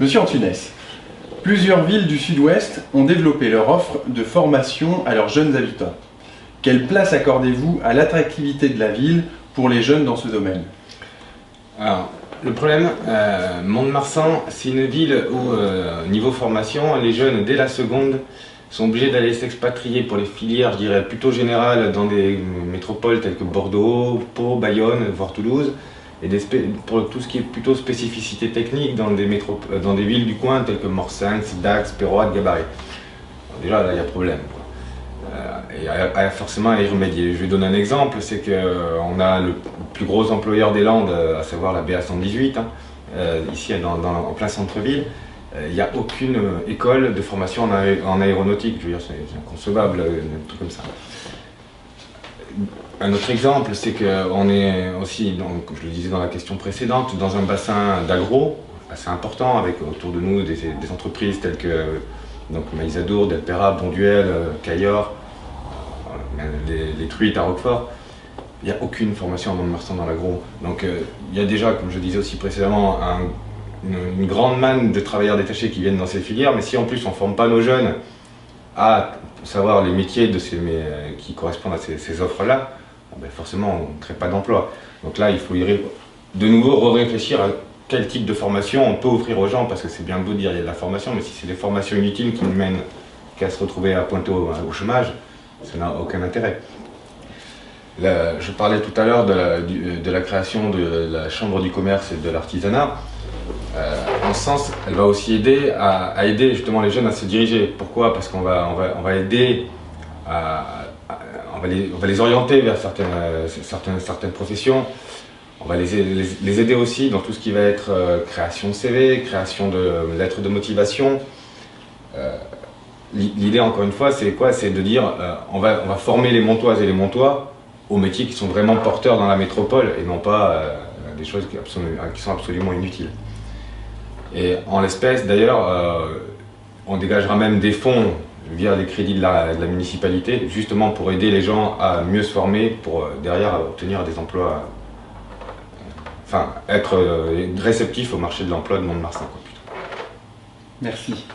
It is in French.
Monsieur Antunès, plusieurs villes du sud-ouest ont développé leur offre de formation à leurs jeunes habitants. Quelle place accordez-vous à l'attractivité de la ville pour les jeunes dans ce domaine? Alors, le problème, Mont-de-Marsan, c'est une ville où, niveau formation, les jeunes, dès la seconde, sont obligés d'aller s'expatrier pour les filières, je dirais, plutôt générales dans des métropoles telles que Bordeaux, Pau, Bayonne, voire Toulouse, et pour tout ce qui est plutôt spécificité technique dans des villes du coin telles que Morsinx, Dax, Péroade, Gabaret. Alors déjà, là, il y a problème. Et forcément à y remédier. Je vais donner un exemple, c'est qu'on a le plus gros employeur des Landes, à savoir la BA118, ici en plein centre-ville. Il n'y a aucune école de formation en aéronautique, je veux dire, c'est inconcevable, un truc comme ça. Un autre exemple, c'est qu'on est aussi, comme je le disais dans la question précédente, dans un bassin d'agro assez important, avec autour de nous des entreprises telles que Maïsadour, Delpera, Bonduel, Cayor, les truites à Roquefort. Il n'y a aucune formation à Mont-de-Marsan dans l'agro. Donc il y a déjà, comme je disais aussi précédemment, une grande manne de travailleurs détachés qui viennent dans ces filières, mais si en plus on ne forme pas nos jeunes à savoir les métiers qui correspondent à ces offres-là, ben forcément on ne crée pas d'emploi. Donc là il faut de nouveau réfléchir à quel type de formation on peut offrir aux gens, parce que c'est bien beau de dire il y a de la formation, mais si c'est des formations inutiles qui ne mènent qu'à se retrouver à pointer au chômage, ça n'a aucun intérêt. Je parlais tout à l'heure de la création de la Chambre du commerce et de l'artisanat. En ce sens, elle va aussi aider à aider justement les jeunes à se diriger. Pourquoi? Parce qu'on va aider on va les orienter vers certaines professions. On va les aider aussi dans tout ce qui va être création de CV, création de lettres de motivation. L'idée, encore une fois, c'est quoi? C'est de dire on va former les Montoises et les Montois aux métiers qui sont vraiment porteurs dans la métropole et non pas des choses qui sont absolument inutiles. Et en l'espèce, d'ailleurs, on dégagera même des fonds via les crédits de la municipalité, justement pour aider les gens à mieux se former, pour derrière obtenir des emplois, enfin être réceptif au marché de l'emploi de Mont-de-Marsan. Merci.